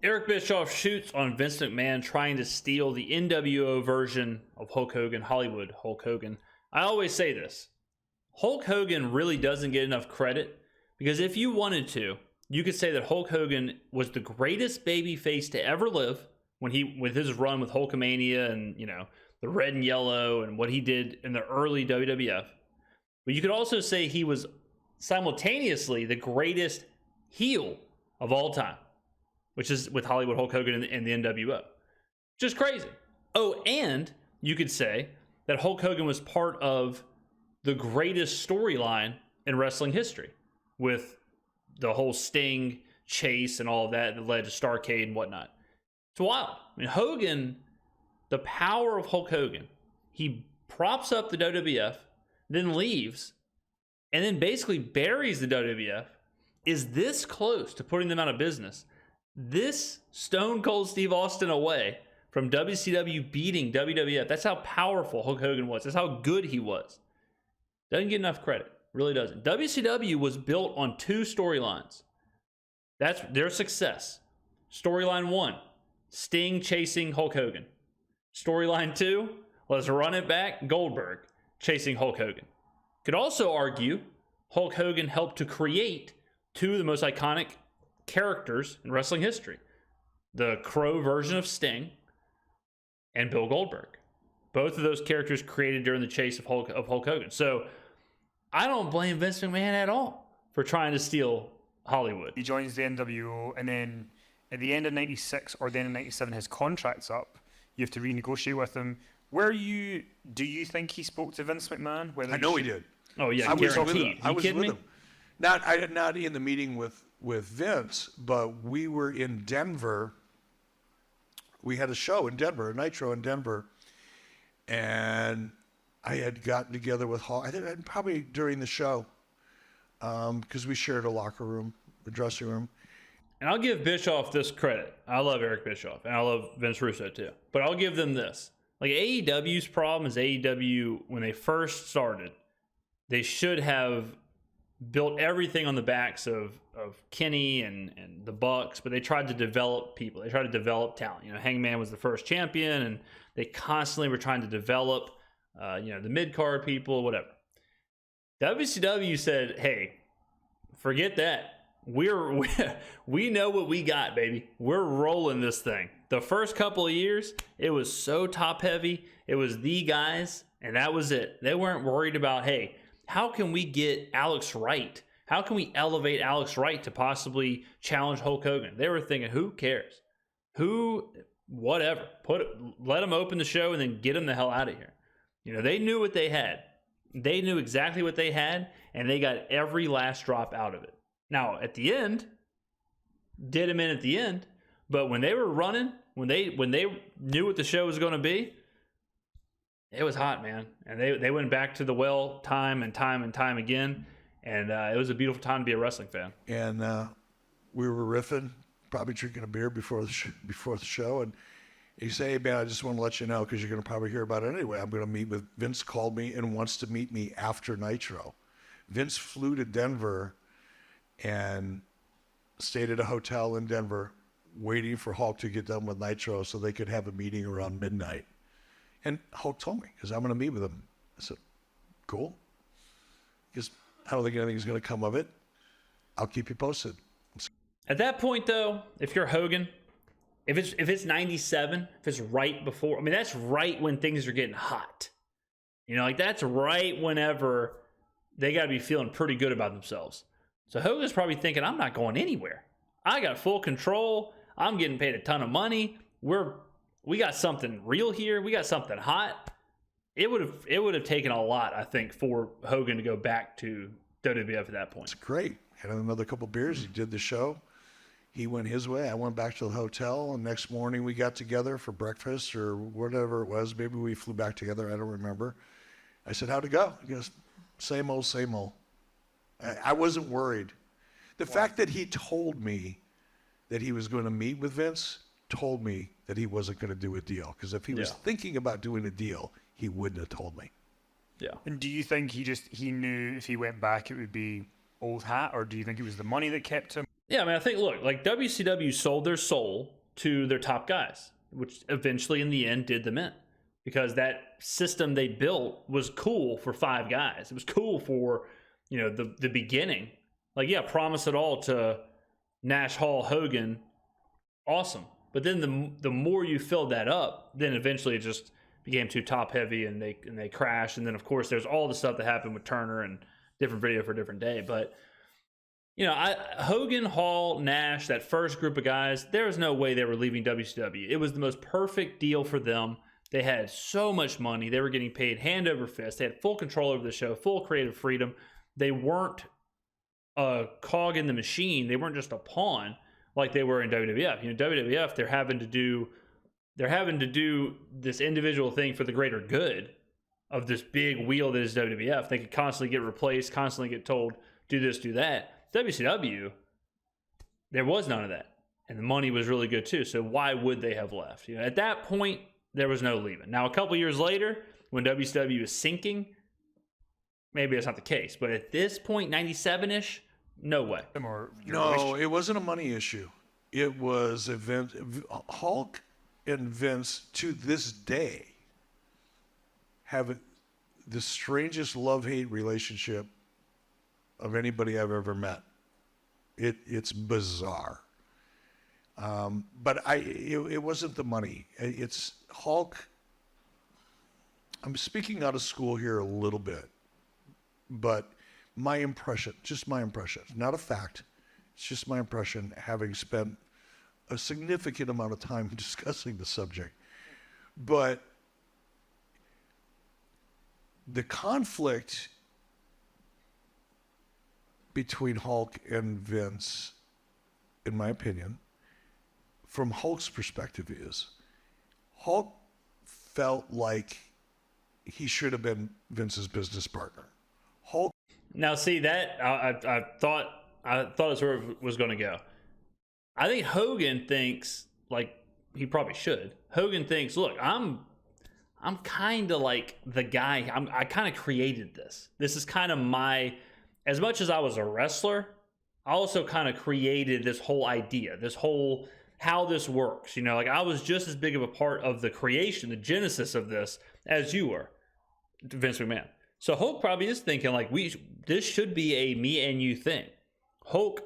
Eric Bischoff shoots on Vince McMahon trying to steal the NWO version of Hulk Hogan, Hollywood Hulk Hogan. I always say this. Hulk Hogan really doesn't get enough credit because if you wanted to, you could say that Hulk Hogan was the greatest babyface to ever live with his run with Hulkamania and, the red and yellow and what he did in the early WWF. But you could also say he was simultaneously the greatest heel of all time, which is with Hollywood Hulk Hogan and the NWO. Just crazy. Oh, and you could say that Hulk Hogan was part of the greatest storyline in wrestling history with the whole Sting chase and all of that led to Starrcade and whatnot. It's wild. I mean, Hogan, the power of Hulk Hogan, he props up the WWF, then leaves, and then basically buries the WWF, is this close to putting them out of business. This Stone Cold Steve Austin away from WCW beating WWF. That's how powerful Hulk Hogan was. That's how good he was. Doesn't get enough credit. Really doesn't. WCW was built on two storylines. That's their success. Storyline 1, Sting chasing Hulk Hogan. Storyline 2, let's run it back, Goldberg chasing Hulk Hogan. Could also argue Hulk Hogan helped to create two of the most iconic characters in wrestling history. The Crow version of Sting and Bill Goldberg. Both of those characters created during the chase of Hulk Hogan. So I don't blame Vince McMahon at all for trying to steal Hollywood. He joins the NWO, and then at the end of 96 or the end of 97, his contract's up. You have to renegotiate with him. Do you think he spoke to Vince McMahon? I know he did. Oh, yeah. I was with him. I was with him. Not in the meeting with Vince, but we were in Denver. We had a show in Denver, a Nitro in Denver, and I had gotten together with Hall. I think probably during the show, because we shared a locker room, a dressing room. And I'll give Bischoff this credit. I love Eric Bischoff, and I love Vince Russo too. But I'll give them this. Like AEW's problem is AEW, when they first started, they should have built everything on the backs of Kenny and the Bucks, but they tried to develop people. They tried to develop talent. Hangman was the first champion, and they constantly were trying to develop, the mid-card people, whatever. WCW said, hey, forget that. We know what we got, baby. We're rolling this thing. The first couple of years, it was so top-heavy. It was the guys, and that was it. They weren't worried about, hey, how can we get Alex Wright? How can we elevate Alex Wright to possibly challenge Hulk Hogan? They were thinking, who cares? Whatever. Let them open the show and then get them the hell out of here. They knew what they had. They knew exactly what they had, and they got every last drop out of it. Now, at the end, did him in at the end, but when they were running, when they knew what the show was going to be, it was hot, man. And they went back to the well time and time again, and it was a beautiful time to be a wrestling fan. And we were riffing, probably drinking a beer before the show, and he said, hey, man, I just want to let you know, because you're going to probably hear about it anyway. I'm going to meet with Vince. Called me and wants to meet me after Nitro. Vince flew to Denver and stayed at a hotel in Denver waiting for Hulk to get done with Nitro so they could have a meeting around midnight. And Hulk told me, because I'm going to meet with him. I said, cool. Because I don't think anything's going to come of it. I'll keep you posted. At that point, though, if you're Hogan, if it's 97, if it's right before, that's right when things are getting hot. That's right whenever they got to be feeling pretty good about themselves. So Hogan's probably thinking, I'm not going anywhere. I got full control. I'm getting paid a ton of money. We got something real here. We got something hot. It would have taken a lot, I think, for Hogan to go back to WWF at that point. It's great. Had another couple beers. He did the show. He went his way. I went back to the hotel. And next morning we got together for breakfast or whatever it was. Maybe we flew back together. I don't remember. I said, how'd it go? He goes, same old, same old. I wasn't worried. The fact that he told me that he was going to meet with Vince told me that he wasn't going to do a deal. Because if he was thinking about doing a deal, he wouldn't have told me. Yeah. And do you think he knew if he went back it would be old hat, or do you think it was the money that kept him? Yeah, I mean, I think, look, like WCW sold their soul to their top guys, which eventually in the end did them in, because that system they built was cool for 5 guys. It was cool for, the beginning. Like, yeah, promise it all to Nash, Hall, Hogan. Awesome. But then the more you filled that up, then eventually it just became too top heavy and they crashed. And then of course there's all the stuff that happened with Turner and different video for a different day. But Hogan, Hall, Nash, that first group of guys, there was no way they were leaving WCW. It was the most perfect deal for them. They had so much money. They were getting paid hand over fist. They had full control over the show, full creative freedom. They weren't a cog in the machine. They weren't just a pawn like they were in WWF. WWF, they're having to do this individual thing for the greater good of this big wheel that is WWF. They could constantly get replaced, constantly get told, do this, do that. WCW, there was none of that. And the money was really good too. So why would they have left? At that point, there was no leaving. Now, a couple years later, when WCW is sinking, maybe that's not the case. But at this point, 97-ish, no way. No, it wasn't a money issue. It was Hulk and Vince, to this day, have the strangest love-hate relationship of anybody I've ever met. It's bizarre. But it wasn't the money. It's Hulk. I'm speaking out of school here a little bit, but my impression, not a fact, it's just my impression, having spent a significant amount of time discussing the subject. But the conflict between Hulk and Vince, in my opinion, from Hulk's perspective, is Hulk felt like he should have been Vince's business partner. Hulk. Now, see that I thought that's where it was going to go. I think Hogan thinks like he probably should. Hogan thinks, look, I'm kind of like the guy. I kind of created this. This is kind of my. As much as I was a wrestler, I also kind of created this whole idea, this whole how this works. Like I was just as big of a part of the creation, the genesis of this as you were, Vince McMahon. So Hulk probably is thinking like this should be a me and you thing. Hulk,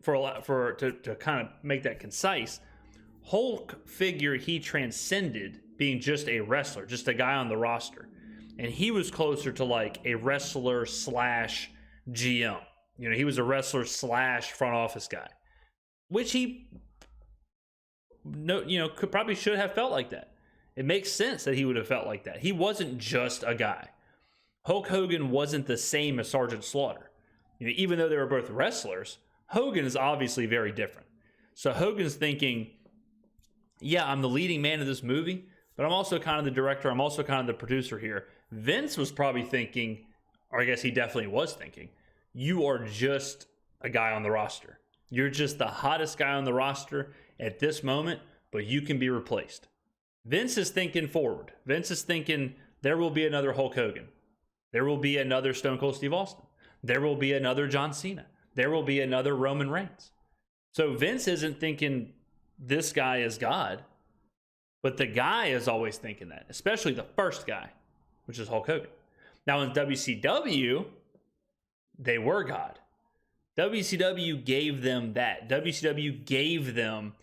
to kind of make that concise, Hulk figured he transcended being just a wrestler, just a guy on the roster, and he was closer to like a wrestler slash GM. He was a wrestler slash front office guy, which he probably should have felt like that. It makes sense that he would have felt like that. He wasn't just a guy. Hulk Hogan wasn't the same as Sergeant Slaughter. Even though they were both wrestlers, Hogan is obviously very different. So Hogan's thinking, yeah, I'm the leading man of this movie, but I'm also kind of the director. I'm also kind of the producer here. Vince was probably thinking, or I guess he definitely was thinking, you are just a guy on the roster. You're just the hottest guy on the roster at this moment, but you can be replaced. Vince is thinking forward. Vince is thinking there will be another Hulk Hogan. There will be another Stone Cold Steve Austin. There will be another John Cena. There will be another Roman Reigns. So Vince isn't thinking this guy is God, but the guy is always thinking that, especially the first guy, which is Hulk Hogan. Now in WCW, they were God. WCW gave them that. WCW gave them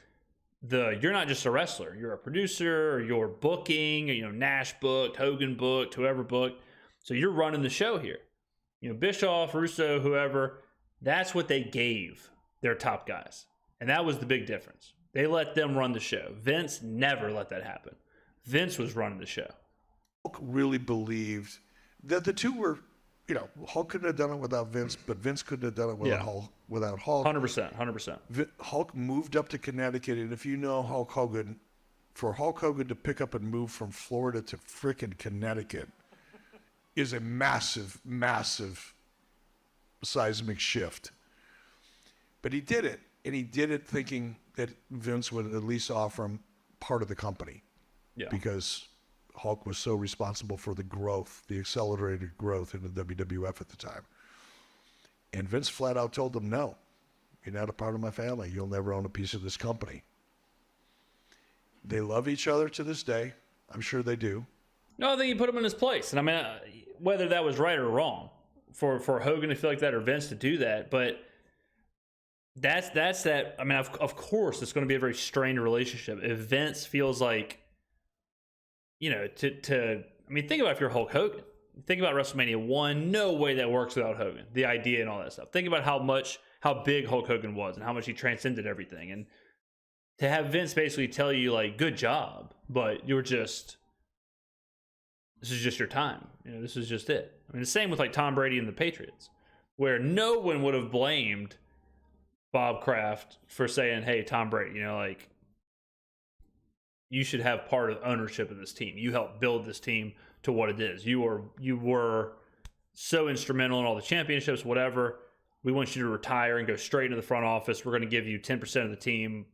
you're not just a wrestler. You're a producer, or you're booking, Nash booked, Hogan booked, whoever booked. So you're running the show here. Bischoff, Russo, whoever, that's what they gave their top guys. And that was the big difference. They let them run the show. Vince never let that happen. Vince was running the show. Hulk really believed that the two were, Hulk couldn't have done it without Vince, but Vince couldn't have done it without Hulk. 100%. Hulk moved up to Connecticut, and if you know Hulk Hogan, for Hulk Hogan to pick up and move from Florida to frickin' Connecticut is a massive, massive seismic shift. But he did it, and he did it thinking that Vince would at least offer him part of the company. Yeah. Because Hulk was so responsible for the growth, the accelerated growth in the WWF at the time. And Vince flat out told him no. You're not a part of my family. You'll never own a piece of this company. They love each other to this day. I'm sure they do. No, I think he put him in his place. And I mean, whether that was right or wrong for Hogan to feel like that or Vince to do that, but that's that. I mean, of course, it's going to be a very strained relationship. If Vince feels like, you know, I mean, think about if you're Hulk Hogan. Think about WrestleMania 1. No way that works without Hogan. The idea and all that stuff. Think about how big Hulk Hogan was and how much he transcended everything. And to have Vince basically tell you, like, good job, but this is just your time. You know, this is just it. I mean, the same with like Tom Brady and the Patriots, where no one would have blamed Bob Kraft for saying, hey, Tom Brady, you know, like, you should have part of ownership of this team. You helped build this team to what it is. You were so instrumental in all the championships, whatever. We want you to retire and go straight into the front office. We're going to give you 10% of the team,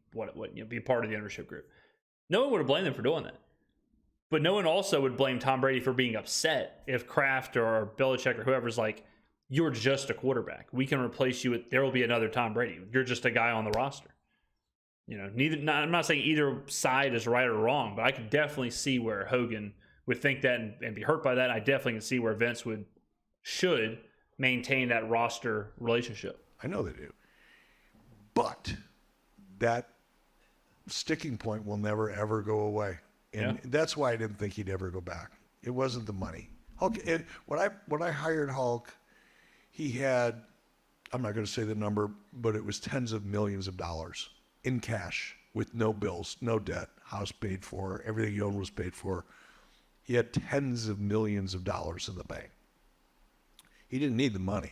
be part of the ownership group. No one would have blamed them for doing that. But no one also would blame Tom Brady for being upset if Kraft or Belichick or whoever's like, you're just a quarterback. We can replace you there will be another Tom Brady. You're just a guy on the roster. You know, I'm not saying either side is right or wrong, but I could definitely see where Hogan would think that and be hurt by that. I definitely can see where Vince should maintain that roster relationship. I know they do. But that sticking point will never, ever go away. And that's why I didn't think he'd ever go back. It wasn't the money. Hulk, when I hired Hulk, he had, I'm not going to say the number, but it was tens of millions of dollars in cash with no bills, no debt, house paid for, everything he owned was paid for. He had tens of millions of dollars in the bank. He didn't need the money.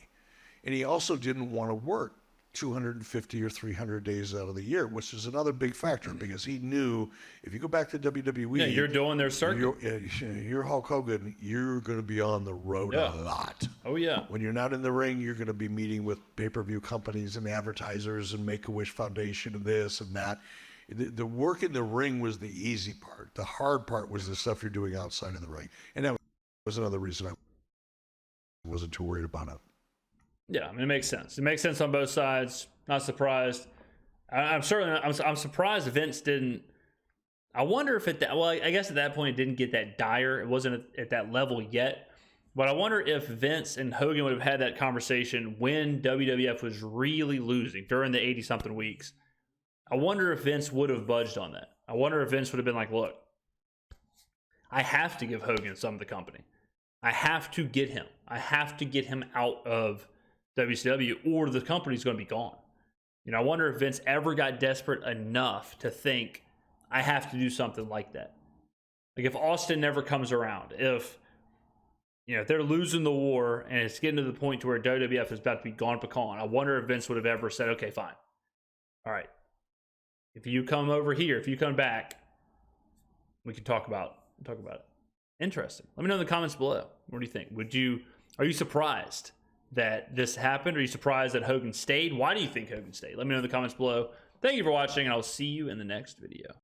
And he also didn't want to work 250 or 300 days out of the year, which is another big factor because he knew if you go back to WWE, yeah, you're doing their circuit. You're Hulk Hogan, you're going to be on the road a lot. Oh, yeah. When you're not in the ring, you're going to be meeting with pay-per-view companies and advertisers and Make-A-Wish Foundation and this and that. The work in the ring was the easy part. The hard part was the stuff you're doing outside of the ring. And that was another reason I wasn't too worried about it. Yeah, I mean, it makes sense. It makes sense on both sides. Not surprised. I'm surprised Vince didn't. I wonder if I guess at that point it didn't get that dire. It wasn't at that level yet. But I wonder if Vince and Hogan would have had that conversation when WWF was really losing during the 80-something weeks. I wonder if Vince would have budged on that. I wonder if Vince would have been like, look, I have to give Hogan some of the company. I have to get him. I have to get him out of WCW or the company's going to be gone. You know, I wonder if Vince ever got desperate enough to think, I have to do something like that. Like if Austin never comes around, if they're losing the war and it's getting to the point to where WWF is about to be gone pecan, I wonder if Vince would have ever said, okay, fine. All right. If you come over here, if you come back, we can talk about it. Interesting. Let me know in the comments below. What do you think? Are you surprised that this happened? Are you surprised that Hogan stayed? Why do you think Hogan stayed? Let me know in the comments below. Thank you for watching, and I'll see you in the next video.